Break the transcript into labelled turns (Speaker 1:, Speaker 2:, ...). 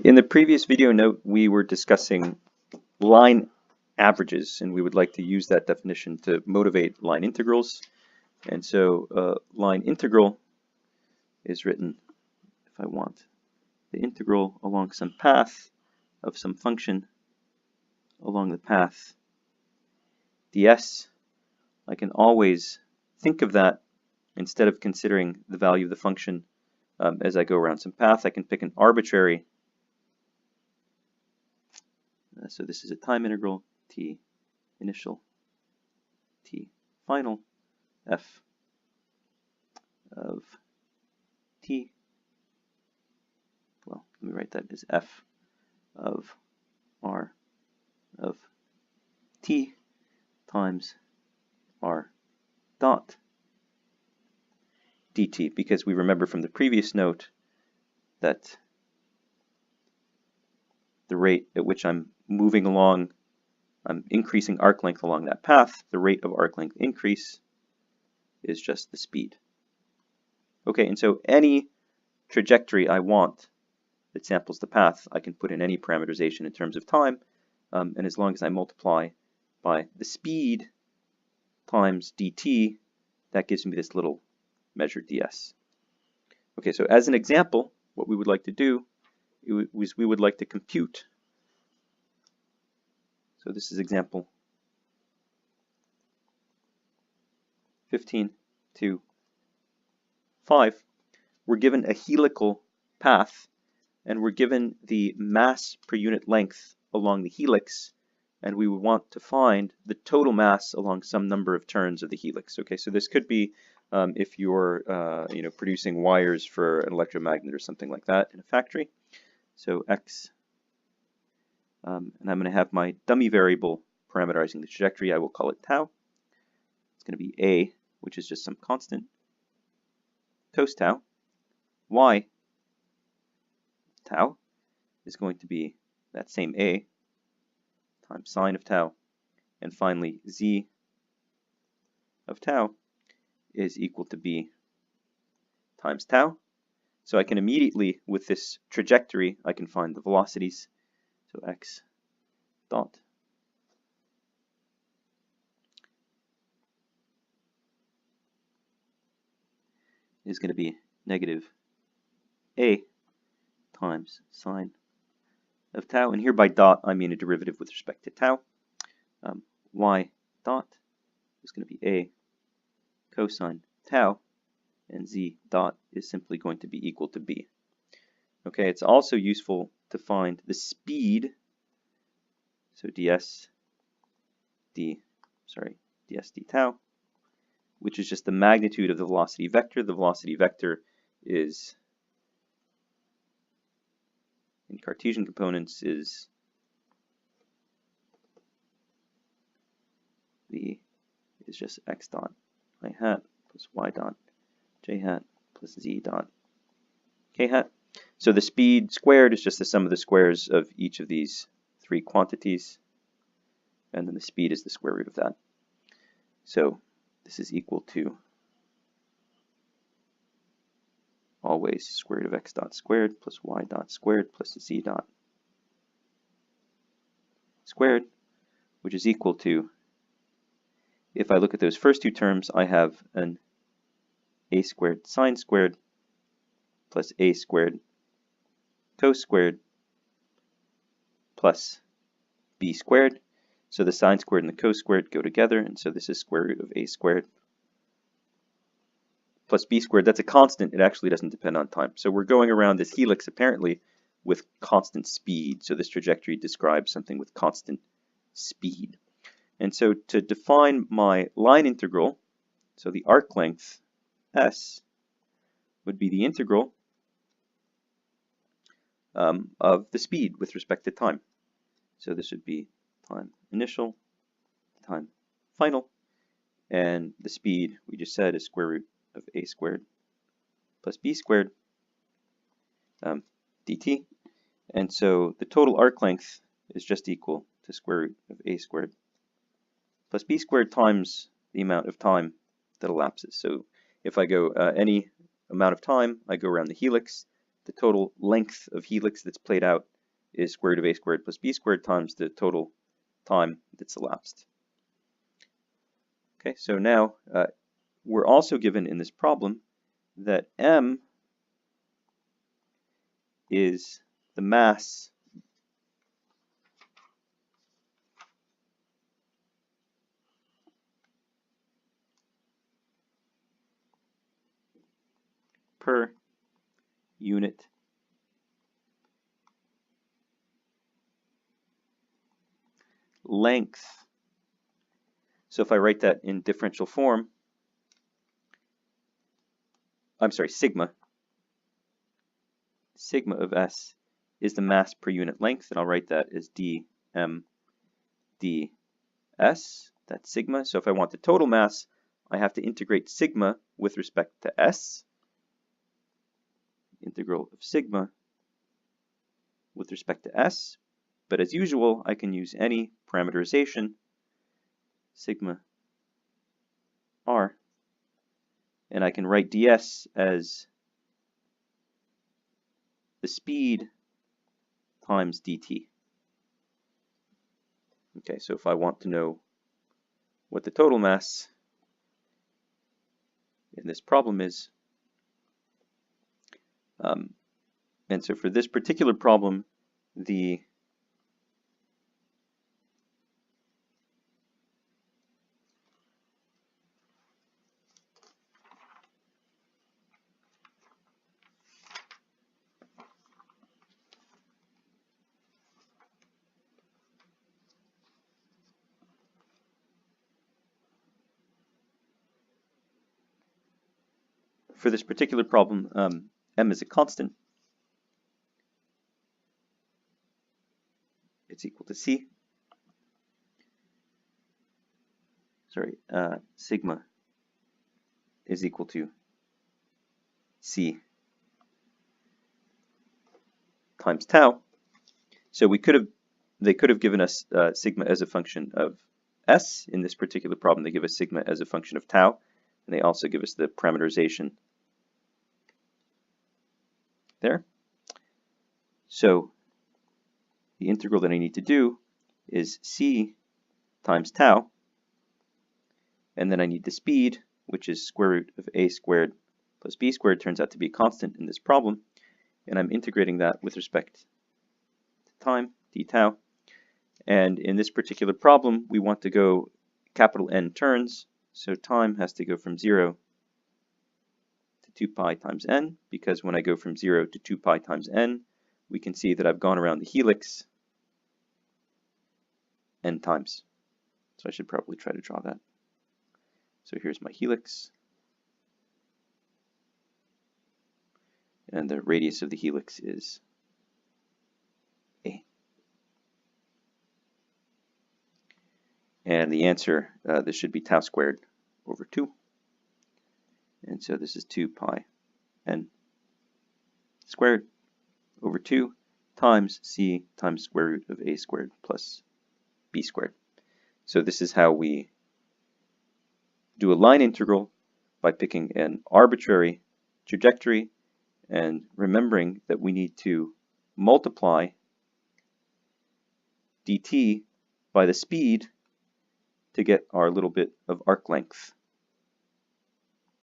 Speaker 1: In the previous video note, we were discussing line averages, and we would like to use that definition to motivate line integrals. And so line integral is written, if I want the integral along some path of some function along the path ds, I can always think of that instead of considering the value of the function as I go around some path. I can pick an arbitrary. So this is a time integral, t initial, t final, f of t. Well, let me write that as f of r of t times r dot dt, because we remember from the previous note that the rate at which I'm moving along, I'm increasing arc length along that path. The rate of arc length increase is just the speed. Okay, and so any trajectory I want that samples the path, I can put in any parameterization in terms of time, and as long as I multiply by the speed times dt, that gives me this little measure ds. Okay, so as an example, what we would like to do is we would like to compute. So this is example 15.2.5. We're given a helical path, and we're given the mass per unit length along the helix, and we would want to find the total mass along some number of turns of the helix. Okay, so this could be if you're producing wires for an electromagnet or something like that in a factory. So x, and I'm going to have my dummy variable parameterizing the trajectory. I will call it tau. It's going to be a, which is just some constant, cos tau. Y tau is going to be that same a times sine of tau. And finally, z of tau is equal to b times tau. So I can immediately, with this trajectory, I can find the velocities. So x dot is going to be negative a times sine of tau. And here by dot, I mean a derivative with respect to tau. Y dot is going to be a cosine tau, and z dot is simply going to be equal to b. Okay, it's also useful to find the speed. So ds d tau, which is just the magnitude of the velocity vector. The velocity vector is, in Cartesian components, is just x dot I hat plus y dot j hat plus z dot k hat. So the speed squared is just the sum of the squares of each of these three quantities, and then the speed is the square root of that. So this is equal to always square root of x dot squared plus y dot squared plus z dot squared, which is equal to, if I look at those first two terms, I have an a squared sine squared plus a squared cos squared plus b squared. So the sine squared and the cos squared go together, and so this is square root of a squared plus b squared. That's a constant. It actually doesn't depend on time. So we're going around this helix apparently with constant speed. So this trajectory describes something with constant speed. And so to define my line integral, so the arc length s would be the integral of the speed with respect to time. So this would be time initial, time final, and the speed we just said is square root of a squared plus b squared dt. And so the total arc length is just equal to square root of a squared plus b squared times the amount of time that elapses. So if I go any amount of time, I go around the helix, the total length of helix that's played out is square root of a squared plus b squared times the total time that's elapsed. Okay, so now we're also given in this problem that m is the mass per unit length. So if I write that in differential form, I'm sorry, sigma of S is the mass per unit length, and I'll write that as dm ds, that's sigma. So if I want the total mass, I have to integrate sigma with respect to S, integral of sigma with respect to S, but as usual, I can use any parameterization, sigma r, and I can write ds as the speed times dt. Okay, so if I want to know what the total mass in this problem is, and so for this particular problem, m is a constant. It's equal to c. Sorry, sigma is equal to c times tau. So they could have given us sigma as a function of s. In this particular problem, they give us sigma as a function of tau, and they also give us the parameterization there. So the integral that I need to do is c times tau, and then I need the speed, which is square root of a squared plus b squared, turns out to be a constant in this problem, and I'm integrating that with respect to time, d tau. And in this particular problem, we want to go capital N turns, so time has to go from 0 to 2 pi times n, because when I go from 0 to 2 pi times n, we can see that I've gone around the helix n times. So I should probably try to draw that. So here's my helix, and the radius of the helix is a. And the answer, this should be tau squared over 2. And so this is 2 pi n squared over 2 times c times square root of a squared plus b squared. So this is how we do a line integral, by picking an arbitrary trajectory and remembering that we need to multiply dt by the speed to get our little bit of arc length.